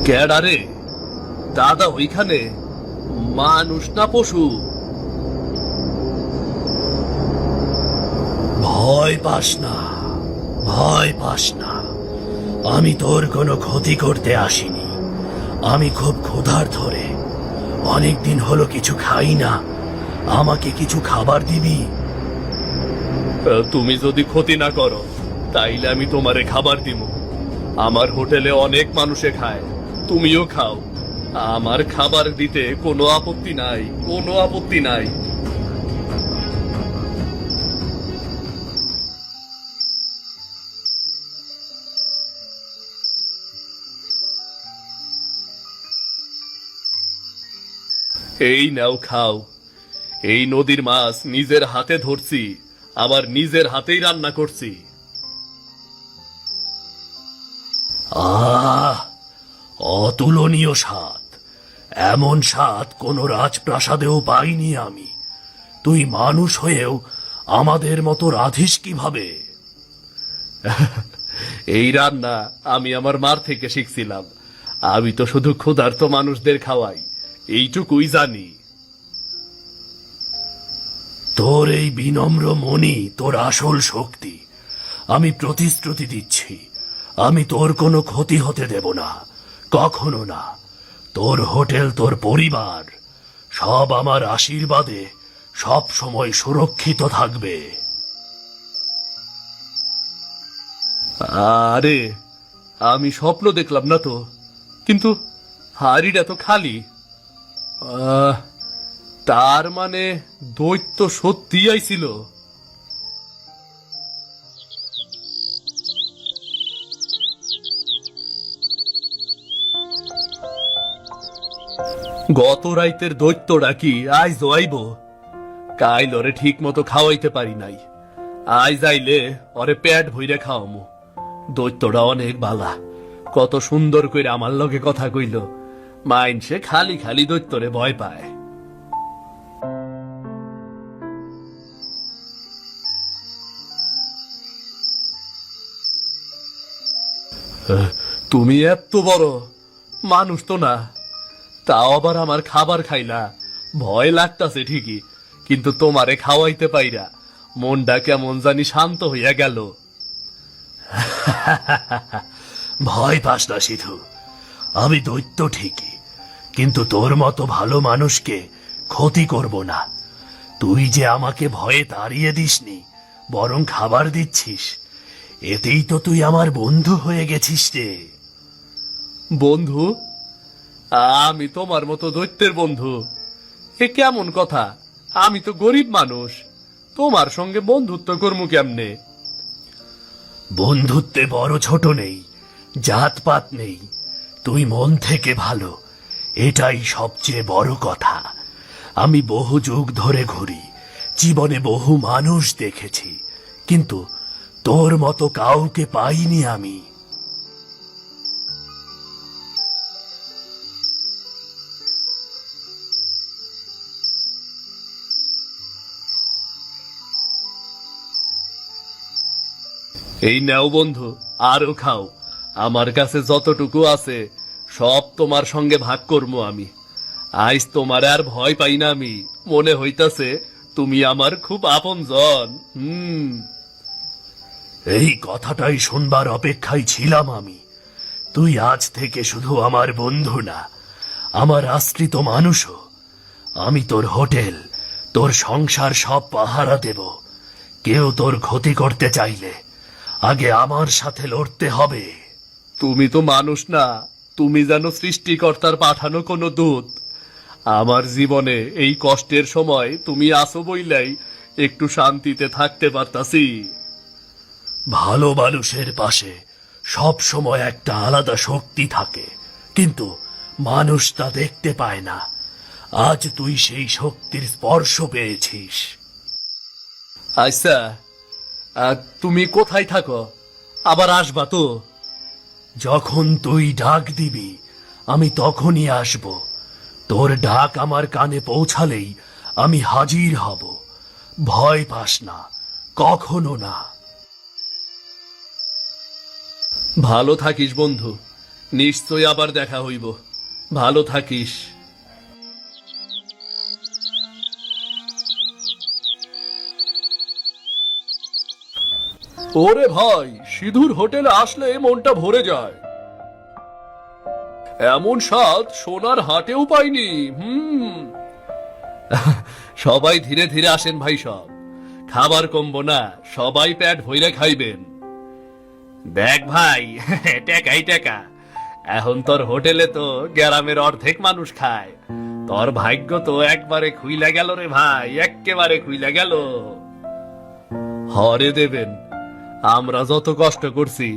ক্যাডারে দাদা ওইখানে মানুষ না পশু? ভয় পাস না, ভয় পাস না। আমি তোর কোনো ক্ষতি করতে আসিনি। আমি খুব ক্ষুধার্ত রে, অনেকদিন হলো কিছু খাই না। আমাকে কিছু খাবার দিবি? তুমি যদি ক্ষতি না করো তাইলে আমি তোমারে খাবার দিব। আমার হোটেলে অনেক মানুষে খায়, তুমিও খাও। আমার খাবার দিতে কোনো আপত্তি নাই, কোনো আপত্তি নাই। এই নাও খাও। এই নদীর মাছ নিজের হাতে ধরছি, আবার নিজের হাতেই রান্না করছি। আহ, অতুলনীয় স্বাদ। এমন স্বাদ কোনো রাজপ্রাসাদেও পাইনি আমি। তুই মানুষ হয়েও আমাদের মতো রাধিস কিভাবে? এই রান্না আমি আমার মার থেকে শিখছিলাম। আমি তো শুধু ক্ষুধার্ত মানুষদের খাওয়াই, এইটুকুই জানি। তোর এই বিনম্র মনই তোর আসল শক্তি। আমি প্রতিশ্রুতি দিচ্ছি, আমি তোর কোনো ক্ষতি হতে দেব না, কখনো না। তোর হোটেল, তোর পরিবার সব আমার আশীর্বাদে সব সময় সুরক্ষিত থাকবে। আরে আমি স্বপ্ন দেখলাম না তো, কিন্তু হাড়িটা তো খালি। তার মানে দৈত্য সত্যি আইছিল। গত রাইতের দৈত্যটা কি আইজ আইব? কাইল ওরে ঠিক মতো খাওয়াইতে পারি নাই। আইজ আইলে ওরে পেট ভইরে খাওয়ামু। দৈত্যটা অনেক বালা, কত সুন্দর কইরা আমার লগে কথা কইল। মাইনসে খালি খালি দৈত্যরে ভয় পায়। তুমি এত বড় মানুষ তো না, তাও আবার আমার খাবার খাইলা। ভয় লাগতাছে ঠিকই, কিন্তু তোমারে খাওয়াইতে পাইরা মনটা কেমন জানি শান্ত হইয়া গেল। ভয় পাস না সিধু, আমি দৈত্য ঠিকই, কিন্তু তোর মতো ভালো মানুষকে ক্ষতি করব না। তুই যে আমাকে ভয়ে তাড়িয়ে দিসনি, বরং খাবার দিচ্ছিস, এতেই তো তুই আমার বন্ধু হয়ে গেছিস রে। বন্ধু? আমি তোমার মতো দৈত্যের বন্ধু? এ কেমন কথা? আমি তো গরিব মানুষ, তোমার সঙ্গে বন্ধুত্ব করমু কেমনে? বন্ধুত্বে বড় ছোট নেই, জাতপাত নেই। তুই মন থেকে ভালো, এটাই সবচেয়ে বড় কথা। আমি বহু যুগ ধরে ঘুরি, জীবনে বহু মানুষ দেখেছি, কিন্তু তোর মতো কাউকে পাইনি আমি। এই নাও বন্ধু, আরো খাও। আমার কাছে যতটুকু আছে সব তোমার সঙ্গে ভাগ করবো আমি। আজ তোমার আর ভয় পাই না আমি, মনে হইতাছে তুমি আমার খুব আপনজন। এই কথাটাই শুনবার অপেক্ষায় ছিলাম আমি। তুই আজ থেকে শুধু আমার বন্ধু না, আমার আশ্রিত মানুষও। আমি তোর হোটেল, তোর সংসার সব পাহারা দেব। কেউ তোর ক্ষতি করতে চাইলে আগে আমার সাথে লড়তে হবে। তুমি তো মানুষ না, তুমি যেন সৃষ্টিকর্তার পাঠানো কোনো দূত। আমার জীবনে এই কষ্টের সময় তুমি আসো বইলাই একটু শান্তিতে থাকতে পারতাছি। ভালো মানুষের পাশে সব সময় একটা আলাদা শক্তি থাকে, কিন্তু মানুষ তা দেখতে পায় না। আজ তুই সেই শক্তির স্পর্শ পেয়েছিস। আচ্ছা, তুমি কোথায় থাকো? আবার আসবা তো? যখন তুই ডাক দিবি আমি তখনই আসব। তোর ডাক আমার কানে পৌঁছালেই আমি হাজির হব। ভয় পাস না, কখনো না। ভালো থাকিস বন্ধু। নিশ্চয় আবার দেখা হইব। ভালো থাকিস। ওরে ভাই, সিধুর হোটেলে আসলে মনটা ভরে যায়। এমন স্বাদ সোনার হাটেও পাইনি। সবাই ধীরে ধীরে আসেন ভাই, সব খাবার কমবো না, সবাই পেট ভইরে খাইবেন। দেখ ভাই, টেকাই টেকা। এখন তোর হোটেলে তো গ্রামের অর্ধেক মানুষ খায়। তোর ভাগ্য তো একবারে খুইলা গেল রে ভাই, এক্কেবারে খুইলা গেল। হরে দেবেন, আমরা যত কষ্ট করছি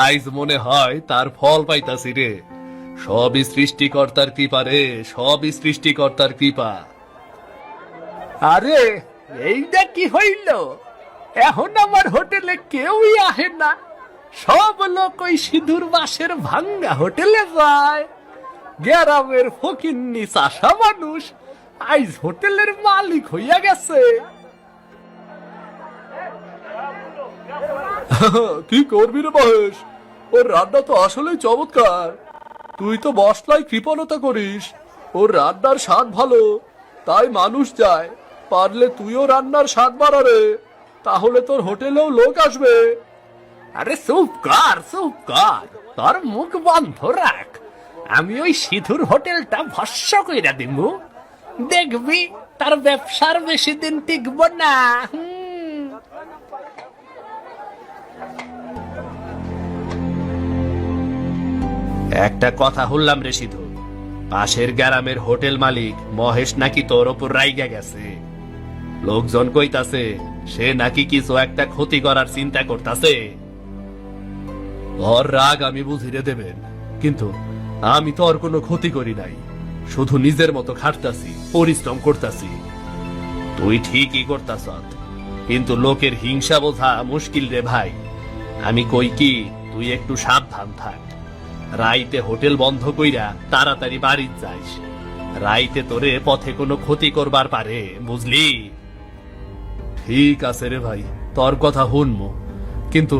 আইজ মনে হয় তার ফল পাইতাছি রে। সবই সৃষ্টিকর্তার কৃপা রে, সবই সৃষ্টিকর্তার কৃপা। আরে এইটা কি হইল? এখন আমার হোটেলে কেউই আহে না, সব লোক ওই সিধুর বাসের ভাঙ্গা হোটেলে যায়। গ্রামের ফকিন্নি চাষা মানুষ আইজ হোটেলের মালিক হইয়া গেছে। কি করবি রে মহেশ, ওর রান্না তো আসলেই চমৎকার। তুই তো মশলায় কৃপণতা করিস, ওর রান্নার স্বাদ ভালো, তাই মানুষ যায়। পারলে তুইও রান্নার স্বাদ বাড়া রে, তাহলে তোর হোটেলেও লোক আসবে। আরে চুপ কর, চুপ কর, তোর মুখ বন্ধ রাখ। আমি ওই সিধুর হোটেলটা ভস্য কইরা দিমু, দেখবি তার ব্যবসার বেশি দিন টিকব না। একটা কথা শুনলাম রে সিধু, পাশের গ্রামের হোটেল মালিক মহেশ নাকি তোর ওপর রাইগা গেছে। লোকজন কইতাছে সে নাকি কিছু একটা ক্ষতি করার চিন্তা করতাছে। ওর রাগ আমি বুঝিয়ে দেবেন, কিন্তু আমি তো ওর কোনো ক্ষতি করি নাই, শুধু নিজের মতো খাটতাছি, পরিশ্রম করতাছি। তুই ঠিকই করতাস, কিন্তু লোকের হিংসা বোঝা মুশকিল রে ভাই। আমি কই কি, তুই একটু সাবধান থাক। রাইতে হোটেল বন্ধ কইরা তাড়াতাড়ি বাড়ি যাইস। রাইতে তোরে পথে কোনো ক্ষতি করবার পারে, বুঝলি? ঠিক আছে রে ভাই, তোর কথা শুনবো, কিন্তু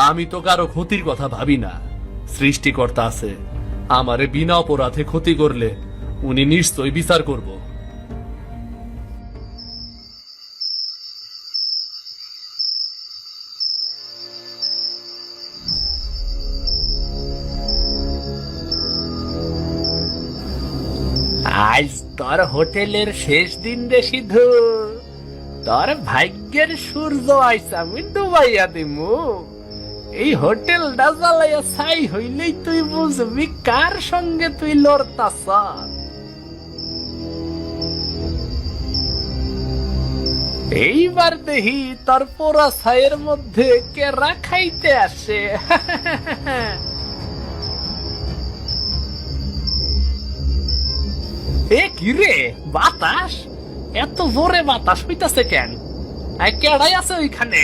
আমি তো কারো ক্ষতির কথা ভাবি না। সৃষ্টিকর্তা আছে, আমারে বিনা অপরাধে ক্ষতি করলে উনি নিশ্চয়ই বিচার করব। আজ তোর হোটেলের শেষ দিন রে সিধু, তোর ভাগ্যের সূর্য আইস আমি ডুবাইয়া দিমু। এই হোটেলটা জ্বালাইয়া ছাই হইলেই তুই বুঝবি কার সঙ্গে তুই লড়তাস। এইবার দেখি তোর পোড়া ছাইয়ের মধ্যে কেরা খাইতে আসে। এ কি রে, বাতাস এত জোরে বাতাস হইতাছে কেন? কেডাই আছে ওইখানে?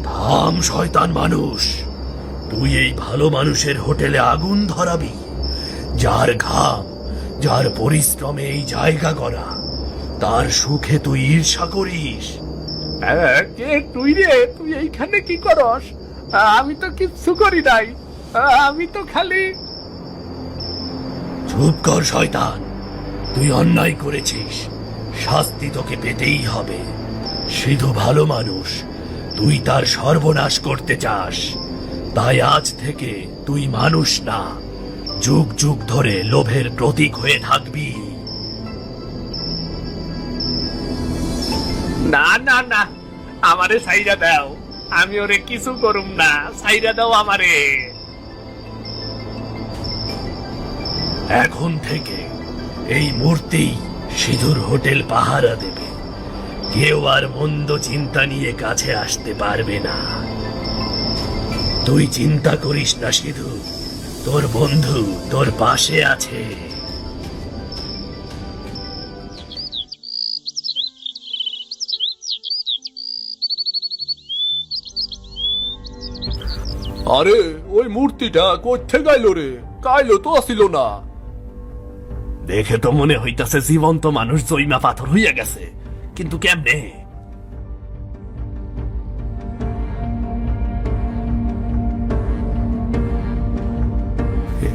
থাম শয়তান মানুষ, তুই এই ভালো মানুষের হোটেলে আগুন ধরাবি? যার ঘাম, যার পরিশ্রমে এই জায়গা করা, তার সুখে তুই ঈর্ষা করিস? কে তুই রে? তুই এইখানে কি করস? আমি তো কিচ্ছু করি নাই, আমি তো খালি। চুপ কর শয়তান, তুই অন্যায় করেছিস, শাস্তি তোকে পেতেই হবে। সিধু ভালো মানুষ, তুই তার সর্বনাশ করতে চাস, তাই আজ থেকে তুই মানুষ না, যুগ যুগ ধরে লোভের প্রতীক হয়ে থাকবি। না না না, আমারে সাইরা দাও, আমি ওরে কিছু করুম না, সাইরা দাও আমারে। এখন থেকে এই মূর্তি সিধুর হোটেল পাহারা দেবে, কেউ আর মন্দ চিন্তা নিয়ে কাছে আসতে পারবে না। তুই চিন্তা করিস না সিধু, তোর বন্ধু তোর পাশে আছে। আরে ওই মূর্তিটা কোথা গাইল রে? কাইলো তো আসিল না। দেখে তো মনে হইতাছে জীবন্ত মানুষ জৈমা পাথর হইয়া গেছে, কিন্তু কেমনে?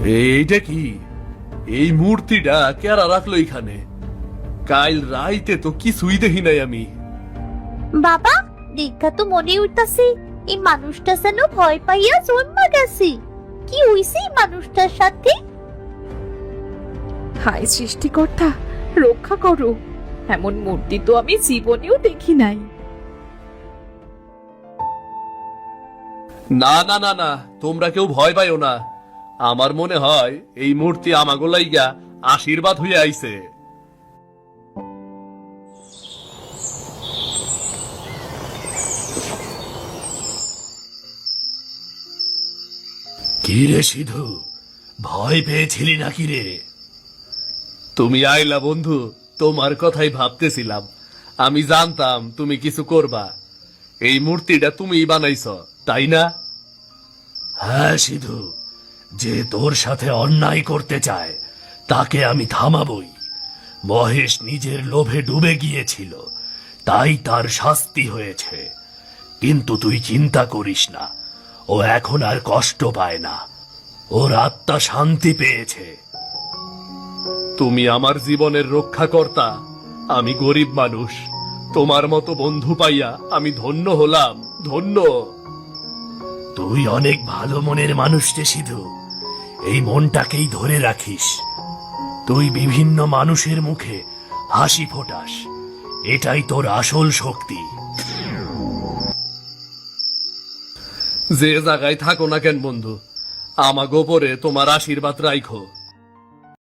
এইটা কি? এই মূর্তিটা কেরা রাখলো এখানে? কাল রাইতে তো কিছুই দেখি নাই আমি। বাবা, দেখা তো মনে হইতাছে এই মানুষটা যেন ভয় পাইয়া জন্মা গেছে। কি হইছে এই মানুষটার সাথে? হায় সৃষ্টিকর্তা, রক্ষা করো। এমন মূর্তি তো আমি জীবনেও দেখি নাই। না না না না, তোমরা কেউ ভয় পাইও না। আমার মনে হয় এই মূর্তি আমাগো লাইগা আশীর্বাদ হইয়া আইছে। কি রে সিধু, ভয় পেয়েছিলি নাকি রে? তুমি আইলা বন্ধু, তোমার কথাই ভাবতেছিলাম। আমি জানতাম তুমি কিছু করবা। এই মূর্তিটা তুমিই বানাইছ, তাই না? হ্যাঁ সিধু, যে তোর সাথে অন্যায় করতে চায় তাকে আমি থামাবই। মহেশ নিজের লোভে ডুবে গিয়েছিল, তাই তার শাস্তি হয়েছে। কিন্তু তুই চিন্তা করিস না, ও এখন আর কষ্ট পায় না। ওর আত্মা শান্তি পেয়েছে। তুমি আমার জীবনের রক্ষাকর্তা। আমি গরিব মানুষ, তোমার মতো বন্ধু পাইয়া আমি ধন্য হলাম, ধন্য। তুই অনেক ভালো মনের মানুষ রে সিধু, এই মনটাকেই ধরে রাখিস। তুই বিভিন্ন মানুষের মুখে হাসি ফোটাস, এটাই তোর আসল শক্তি। যে জায়গায় থাকো না কেন বন্ধু, আমাগো পরে তোমার আশীর্বাদ রাইখো।